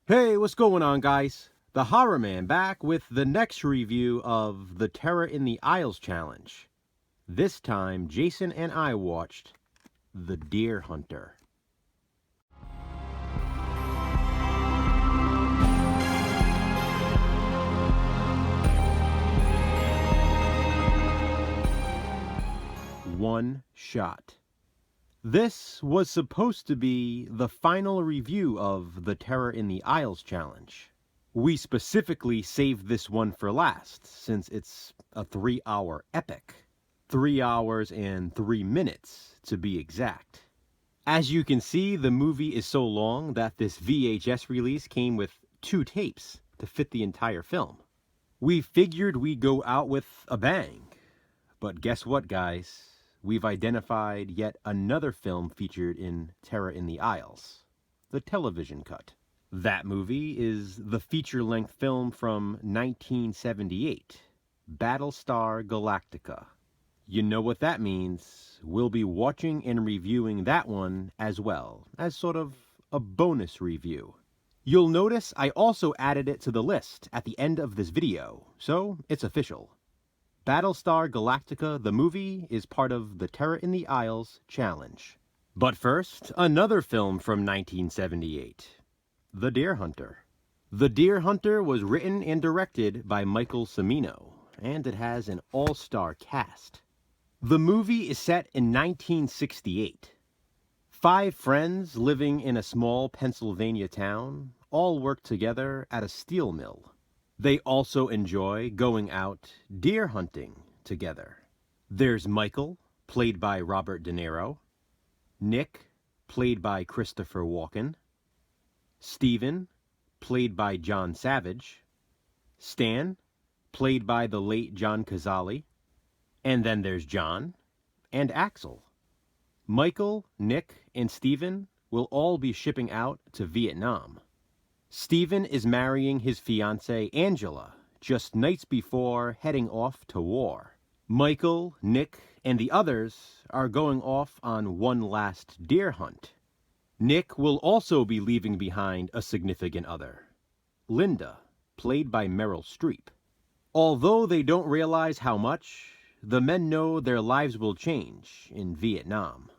Hey, what's going on, guys? The Horror Man back with the next review of the Terror in the Aisles challenge. This time, Jason and I watched The Deer Hunter. One shot. This was supposed to be the final review of the Terror in the Aisles challenge. We specifically saved this one for last, since it's a 3-hour epic. 3 hours and 3 minutes, to be exact. As you can see, the movie is so long that this VHS release came with 2 tapes to fit the entire film. We figured we'd go out with a bang. But guess what, guys? We've identified yet another film featured in Terror in the Aisles, the television cut. That movie is the feature-length film from 1978, Battlestar Galactica. You know what that means. We'll be watching and reviewing that one as well, as sort of a bonus review. You'll notice I also added it to the list at the end of this video, so it's official. Battlestar Galactica, the movie, is part of the Terror in the Aisles challenge. But first, another film from 1978, The Deer Hunter. The Deer Hunter was written and directed by Michael Cimino, and it has an all-star cast. The movie is set in 1968. 5 friends living in a small Pennsylvania town all work together at a steel mill. They also enjoy going out deer hunting together. There's Michael, played by Robert De Niro, Nick, played by Christopher Walken, Steven, played by John Savage, Stan, played by the late John Cazale, and then there's John and Axel. Michael, Nick, and Steven will all be shipping out to Vietnam. Steven is marrying his fiancée Angela just nights before heading off to war. Michael, Nick, and the others are going off on one last deer hunt. Nick will also be leaving behind a significant other, Linda, played by Meryl Streep. Although they don't realize how much, the men know their lives will change in Vietnam.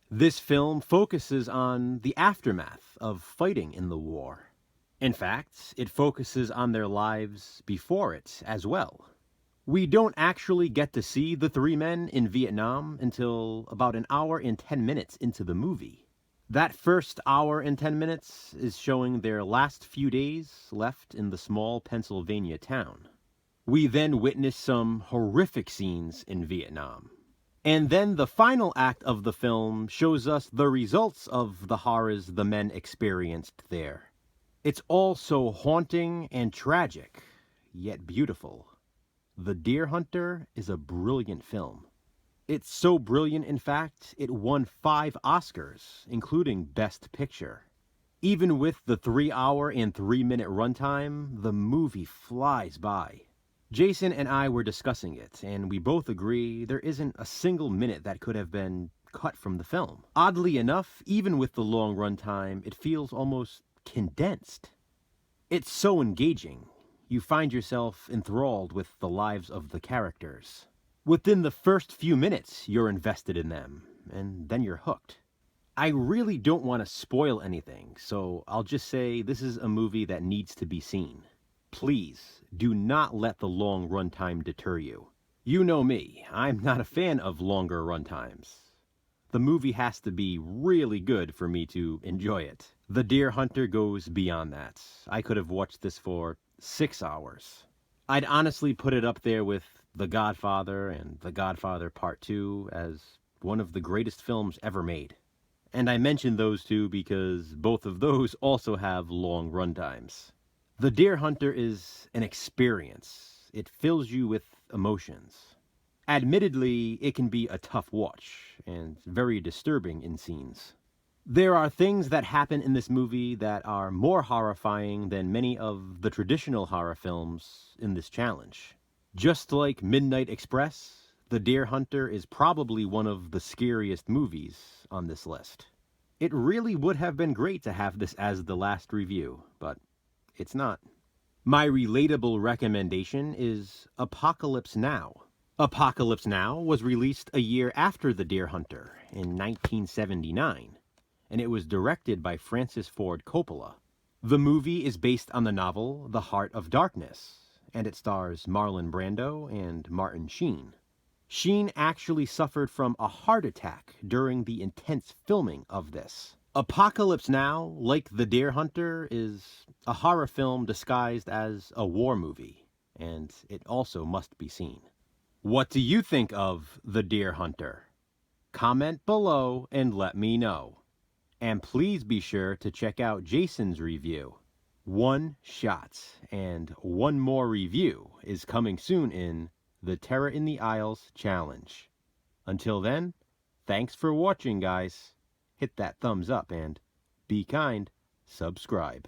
This film focuses on the aftermath of fighting in the war. In fact, it focuses on their lives before it as well. We don't actually get to see the 3 men in Vietnam until about an hour and 10 minutes into the movie. That first hour and 10 minutes is showing their last few days left in the small Pennsylvania town. We then witness some horrific scenes in Vietnam. And then the final act of the film shows us the results of the horrors the men experienced there. It's all so haunting and tragic, yet beautiful. The Deer Hunter is a brilliant film. It's so brilliant, in fact, it won 5 Oscars, including Best Picture. Even with the 3-hour and 3-minute runtime, the movie flies by. Jason and I were discussing it, and we both agree there isn't a single minute that could have been cut from the film. Oddly enough, even with the long runtime, it feels almost condensed. It's so engaging. You find yourself enthralled with the lives of the characters. Within the first few minutes, you're invested in them, and then you're hooked. I really don't want to spoil anything, so I'll just say this is a movie that needs to be seen. Please, do not let the long runtime deter you. You know me, I'm not a fan of longer runtimes. The movie has to be really good for me to enjoy it. The Deer Hunter goes beyond that. I could have watched this for 6 hours. I'd honestly put it up there with The Godfather and The Godfather Part 2 as one of the greatest films ever made. And I mention those two because both of those also have long runtimes. The Deer Hunter is an experience. It fills you with emotions. Admittedly, it can be a tough watch and very disturbing in scenes. There are things that happen in this movie that are more horrifying than many of the traditional horror films in this challenge. Just like Midnight Express, The Deer Hunter is probably one of the scariest movies on this list. It really would have been great to have this as the last review, but it's not. My relatable recommendation is Apocalypse Now. Apocalypse Now was released a year after The Deer Hunter in 1979, and it was directed by Francis Ford Coppola. The movie is based on the novel The Heart of Darkness, and it stars Marlon Brando and Martin Sheen. Sheen actually suffered from a heart attack during the intense filming of this. Apocalypse Now, like The Deer Hunter, is a horror film disguised as a war movie, and it also must be seen. What do you think of The Deer Hunter? Comment below and let me know. And please be sure to check out Jason's review. One shot and one more review is coming soon in the Terror in the Isles Challenge. Until then, thanks for watching, guys. Hit that thumbs up and be kind, subscribe.